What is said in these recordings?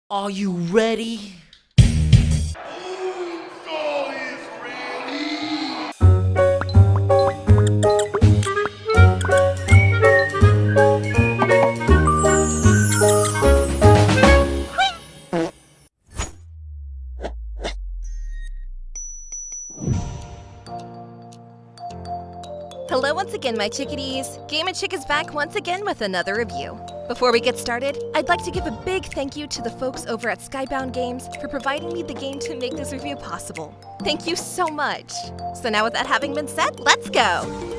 Are you ready? Hello once again, my chickadees. Game & Chick is back once again with another review. Before we get started, I'd like to give a big thank you to the folks over at Skybound Games for providing me the game to make this review possible. Thank you so much. So now with that having been said, let's go!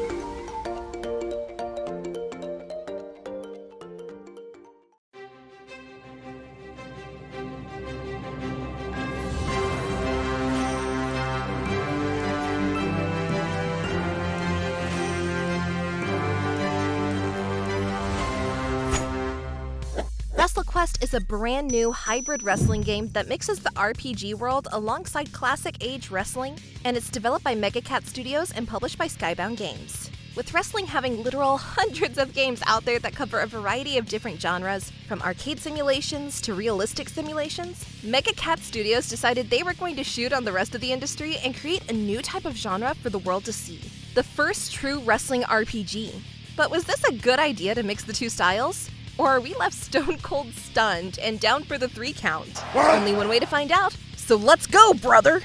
Wrestlequest is a brand new hybrid wrestling game that mixes the RPG world alongside classic age wrestling, and it's developed by Megacat Studios and published by Skybound Games. With wrestling having literal hundreds of games out there that cover a variety of different genres, from arcade simulations to realistic simulations, Megacat Studios decided they were going to shoot on the rest of the industry and create a new type of genre for the world to see. The first true wrestling RPG. But was this a good idea to mix the two styles? Or are we left stone cold stunned and down for the 3 count? Only one way to find out, so let's go, brother!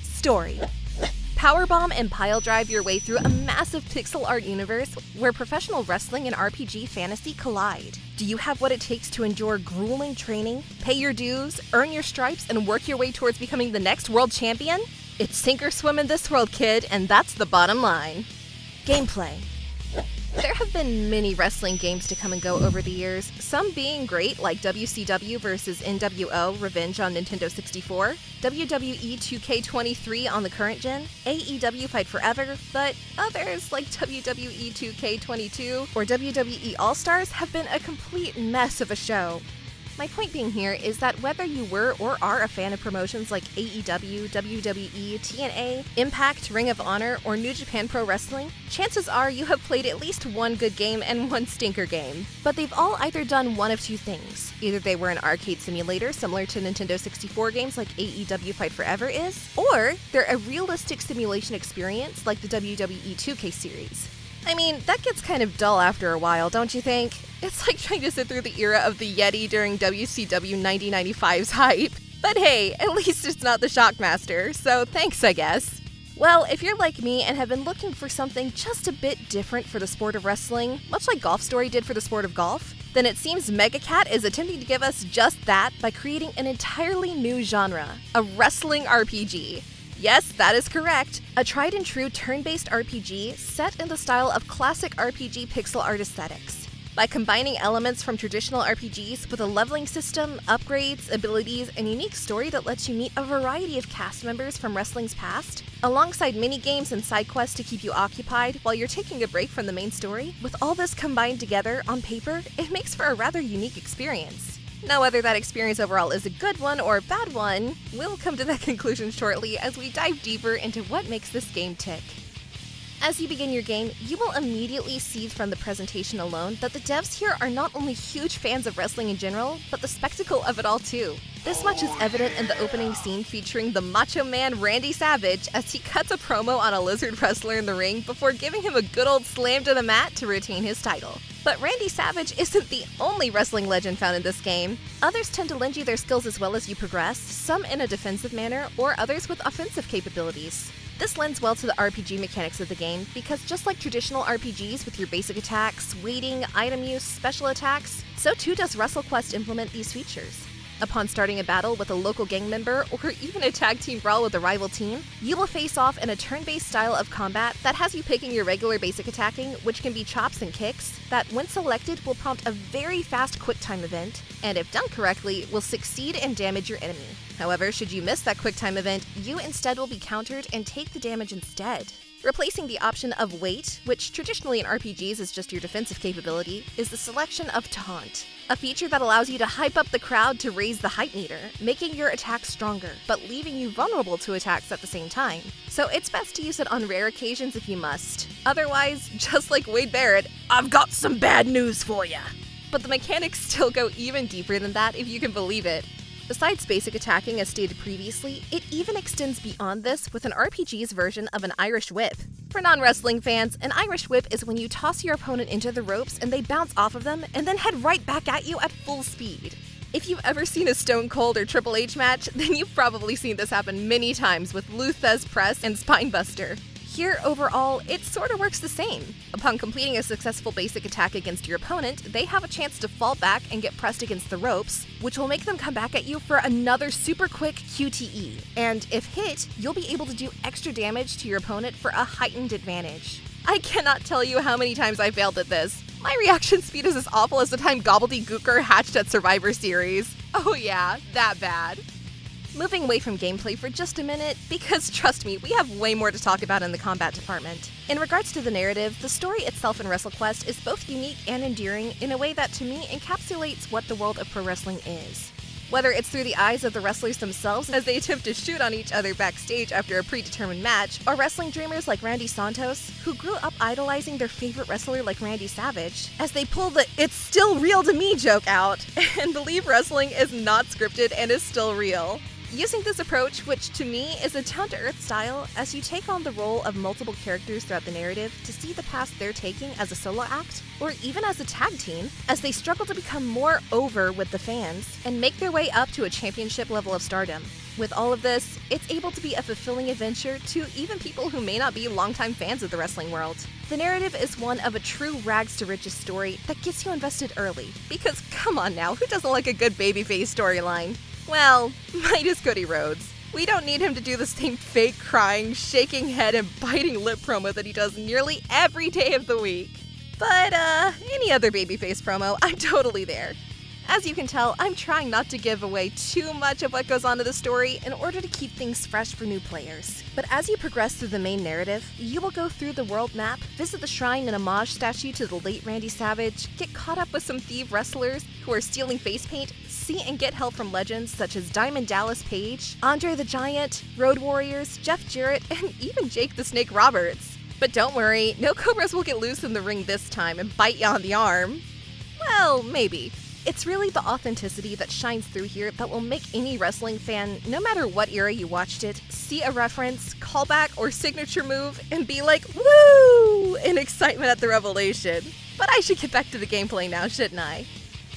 Story. Powerbomb and pile drive your way through a massive pixel art universe where professional wrestling and RPG fantasy collide. Do you have what it takes to endure grueling training, pay your dues, earn your stripes, and work your way towards becoming the next world champion? It's sink or swim in this world, kid, and that's the bottom line. Gameplay. There have been many wrestling games to come and go over the years, some being great like WCW vs. NWO Revenge on Nintendo 64, WWE 2K23 on the current gen, AEW Fight Forever, but others like WWE 2K22 or WWE All-Stars have been a complete mess of a show. My point being here is that whether you were or are a fan of promotions like AEW, WWE, TNA, Impact, Ring of Honor, or New Japan Pro Wrestling, chances are you have played at least one good game and one stinker game. But they've all either done one of two things. Either they were an arcade simulator similar to Nintendo 64 games like AEW Fight Forever is, or they're a realistic simulation experience like the WWE 2K series. I mean, that gets kind of dull after a while, don't you think? It's like trying to sit through the era of the Yeti during WCW 9095's hype. But hey, at least it's not the Shockmaster, so thanks, I guess. Well, if you're like me and have been looking for something just a bit different for the sport of wrestling, much like Golf Story did for the sport of golf, then it seems Megacat is attempting to give us just that by creating an entirely new genre, a wrestling RPG. Yes, that is correct. A tried and true turn-based RPG set in the style of classic RPG pixel art aesthetics. By combining elements from traditional RPGs with a leveling system, upgrades, abilities, and unique story that lets you meet a variety of cast members from wrestling's past, alongside mini-games and side quests to keep you occupied while you're taking a break from the main story, with all this combined together on paper, it makes for a rather unique experience. Now, whether that experience overall is a good one or a bad one, we'll come to that conclusion shortly as we dive deeper into what makes this game tick. As you begin your game, you will immediately see from the presentation alone that the devs here are not only huge fans of wrestling in general, but the spectacle of it all too. This much is evident in the opening scene featuring the Macho Man Randy Savage as he cuts a promo on a lizard wrestler in the ring before giving him a good old slam to the mat to retain his title. But Randy Savage isn't the only wrestling legend found in this game. Others tend to lend you their skills as well as you progress, some in a defensive manner, or others with offensive capabilities. This lends well to the RPG mechanics of the game because just like traditional RPGs with your basic attacks, waiting, item use, special attacks, so too does Wrestlequest implement these features. Upon starting a battle with a local gang member or even a tag team brawl with a rival team, you will face off in a turn-based style of combat that has you picking your regular basic attacking, which can be chops and kicks, that when selected will prompt a very fast quick-time event, and if done correctly, will succeed and damage your enemy. However, should you miss that quick-time event, you instead will be countered and take the damage instead. Replacing the option of wait, which traditionally in RPGs is just your defensive capability, is the selection of taunt, a feature that allows you to hype up the crowd to raise the hype meter, making your attacks stronger, but leaving you vulnerable to attacks at the same time. So it's best to use it on rare occasions if you must. Otherwise, just like Wade Barrett, I've got some bad news for ya. But the mechanics still go even deeper than that, if you can believe it. Besides basic attacking as stated previously, it even extends beyond this with an RPG's version of an Irish whip. For non-wrestling fans, an Irish whip is when you toss your opponent into the ropes and they bounce off of them and then head right back at you at full speed. If you've ever seen a Stone Cold or Triple H match, then you've probably seen this happen many times with Lou Thesz Press and Spinebuster. Here, overall, it sorta works the same. Upon completing a successful basic attack against your opponent, they have a chance to fall back and get pressed against the ropes, which will make them come back at you for another super quick QTE. And if hit, you'll be able to do extra damage to your opponent for a heightened advantage. I cannot tell you how many times I failed at this. My reaction speed is as awful as the time Gobbledygooker hatched at Survivor Series. Oh yeah, that bad. Moving away from gameplay for just a minute, because trust me, we have way more to talk about in the combat department. In regards to the narrative, the story itself in Wrestlequest is both unique and endearing in a way that to me encapsulates what the world of pro wrestling is. Whether it's through the eyes of the wrestlers themselves as they attempt to shoot on each other backstage after a predetermined match, or wrestling dreamers like Randy Santos, who grew up idolizing their favorite wrestler like Randy Savage, as they pull the "it's still real to me" joke out, and believe wrestling is not scripted and is still real. Using this approach, which to me is a down-to-earth style, as you take on the role of multiple characters throughout the narrative to see the path they're taking as a solo act, or even as a tag team, as they struggle to become more over with the fans and make their way up to a championship level of stardom. With all of this, it's able to be a fulfilling adventure to even people who may not be longtime fans of the wrestling world. The narrative is one of a true rags-to-riches story that gets you invested early, because come on now, who doesn't like a good babyface storyline? Well, minus Cody Rhodes. We don't need him to do the same fake crying, shaking head, and biting lip promo that he does nearly every day of the week. But, any other babyface promo, I'm totally there. As you can tell, I'm trying not to give away too much of what goes on in the story in order to keep things fresh for new players. But as you progress through the main narrative, you will go through the world map, visit the shrine and homage statue to the late Randy Savage, get caught up with some thief wrestlers who are stealing face paint, see and get help from legends such as Diamond Dallas Page, Andre the Giant, Road Warriors, Jeff Jarrett, and even Jake the Snake Roberts. But don't worry, no Cobras will get loose in the ring this time and bite you on the arm. Well, maybe. It's really the authenticity that shines through here that will make any wrestling fan, no matter what era you watched it, see a reference, callback, or signature move and be like, woo! In excitement at the revelation. But I should get back to the gameplay now, shouldn't I?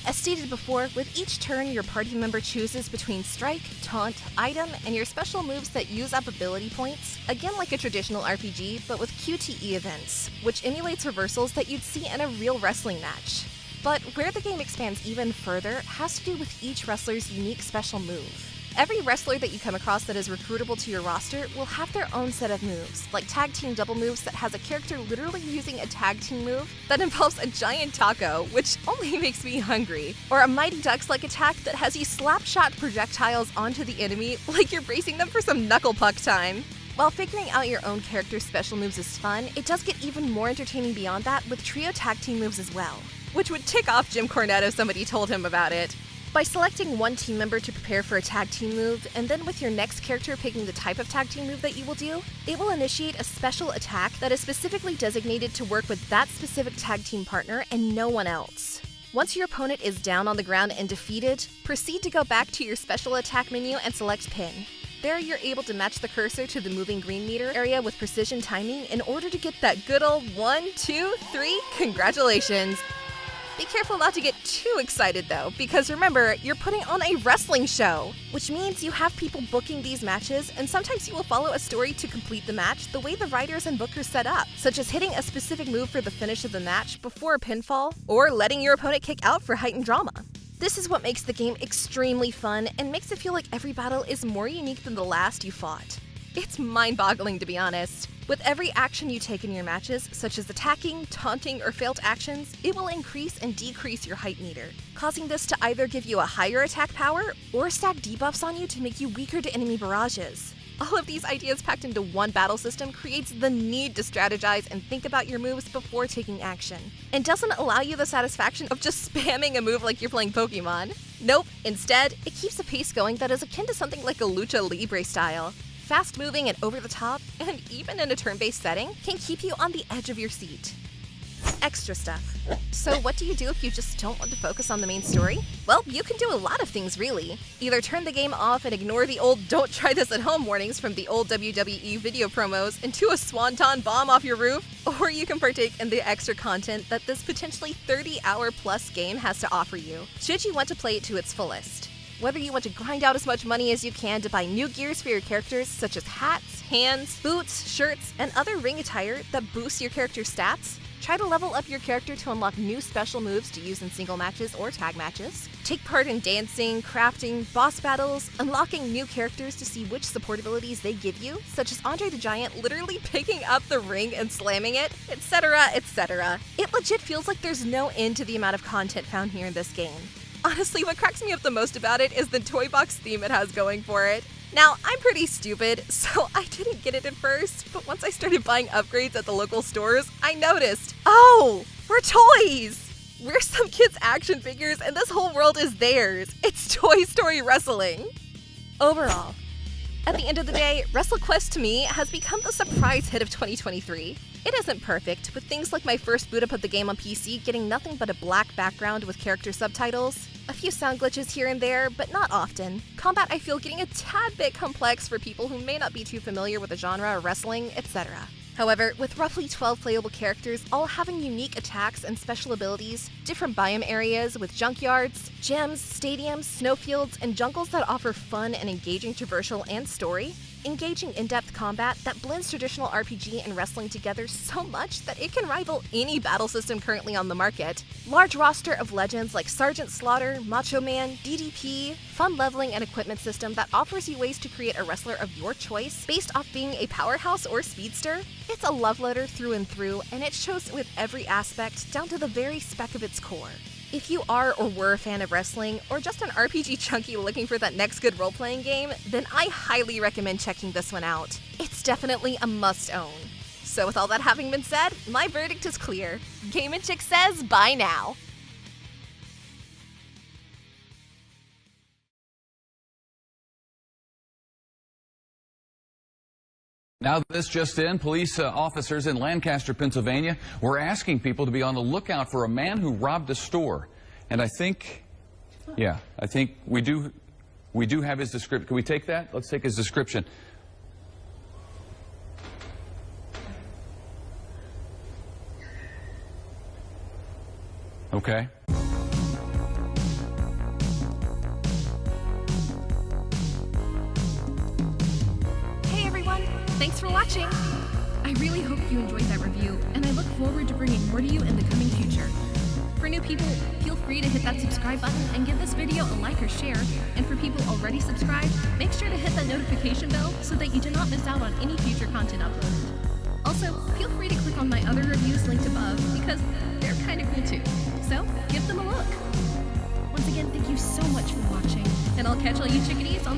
As stated before, with each turn your party member chooses between strike, taunt, item, and your special moves that use up ability points, again like a traditional RPG, but with QTE events, which emulates reversals that you'd see in a real wrestling match. But where the game expands even further has to do with each wrestler's unique special move. Every wrestler that you come across that is recruitable to your roster will have their own set of moves, like tag team double moves that has a character literally using a tag team move that involves a giant taco, which only makes me hungry, or a Mighty Ducks-like attack that has you slap shot projectiles onto the enemy like you're bracing them for some knuckle puck time. While figuring out your own character's special moves is fun, it does get even more entertaining beyond that with trio tag team moves as well, which would tick off Jim Cornette if somebody told him about it. By selecting one team member to prepare for a tag team move, and then with your next character picking the type of tag team move that you will do, it will initiate a special attack that is specifically designated to work with that specific tag team partner and no one else. Once your opponent is down on the ground and defeated, proceed to go back to your special attack menu and select pin. There you're able to match the cursor to the moving green meter area with precision timing in order to get that good old 1, 2, 3, congratulations! Be careful not to get too excited though, because remember, you're putting on a wrestling show, which means you have people booking these matches, and sometimes you will follow a story to complete the match the way the writers and bookers set up, such as hitting a specific move for the finish of the match before a pinfall, or letting your opponent kick out for heightened drama. This is what makes the game extremely fun and makes it feel like every battle is more unique than the last you fought. It's mind-boggling to be honest. With every action you take in your matches, such as attacking, taunting, or failed actions, it will increase and decrease your height meter, causing this to either give you a higher attack power or stack debuffs on you to make you weaker to enemy barrages. All of these ideas packed into one battle system creates the need to strategize and think about your moves before taking action, and doesn't allow you the satisfaction of just spamming a move like you're playing Pokemon. Nope, instead, it keeps a pace going that is akin to something like a Lucha Libre style. Fast-moving and over the top, and even in a turn-based setting, can keep you on the edge of your seat. extra stuff. So what do you do if you just don't want to focus on the main story? Well, you can do a lot of things really. Either turn the game off and ignore the old "don't try this at home" warnings from the old WWE video promos into a swanton bomb off your roof, or you can partake in the extra content that this potentially 30-hour plus game has to offer you, should you want to play it to its fullest. Whether you want to grind out as much money as you can to buy new gears for your characters, such as hats, hands, boots, shirts, and other ring attire that boost your character's stats, try to level up your character to unlock new special moves to use in single matches or tag matches, take part in dancing, crafting, boss battles, unlocking new characters to see which support abilities they give you, such as Andre the Giant literally picking up the ring and slamming it, etc., etc. It legit feels like there's no end to the amount of content found here in this game. Honestly, what cracks me up the most about it is the toy box theme it has going for it. Now, I'm pretty stupid, so I didn't get it at first, but once I started buying upgrades at the local stores, I noticed, oh, we're toys! We're some kids' action figures and this whole world is theirs. It's Toy Story wrestling. Overall, at the end of the day, Wrestlequest to me has become the surprise hit of 2023. It isn't perfect, with things like my first boot up of the game on PC getting nothing but a black background with character subtitles, a few sound glitches here and there, but not often. Combat I feel getting a tad bit complex for people who may not be too familiar with the genre or wrestling, etc. However, with roughly 12 playable characters all having unique attacks and special abilities, different biome areas with junkyards, gyms, stadiums, snowfields, and jungles that offer fun and engaging traversal and story, engaging in-depth combat that blends traditional RPG and wrestling together so much that it can rival any battle system currently on the market, large roster of legends like Sergeant Slaughter, Macho Man, DDP, fun leveling and equipment system that offers you ways to create a wrestler of your choice based off being a powerhouse or speedster. It's a love letter through and through, and it shows with every aspect down to the very speck of its core. If you are or were a fan of wrestling, or just an RPG junkie looking for that next good role-playing game, then I highly recommend checking this one out. It's definitely a must-own. So with all that having been said, my verdict is clear. Game and Chick says buy now. Now, this just in, police officers in Lancaster, Pennsylvania, were asking people to be on the lookout for a man who robbed a store. And I think we do have his description. Can we take that? Let's take his description. Okay. Thanks for watching! I really hope you enjoyed that review, and I look forward to bringing more to you in the coming future. For new people, feel free to hit that subscribe button and give this video a like or share, and for people already subscribed, make sure to hit that notification bell so that you do not miss out on any future content uploaded. Also, feel free to click on my other reviews linked above, because they're kinda cool too, so give them a look. Once again, thank you so much for watching, and I'll catch all you chickadees on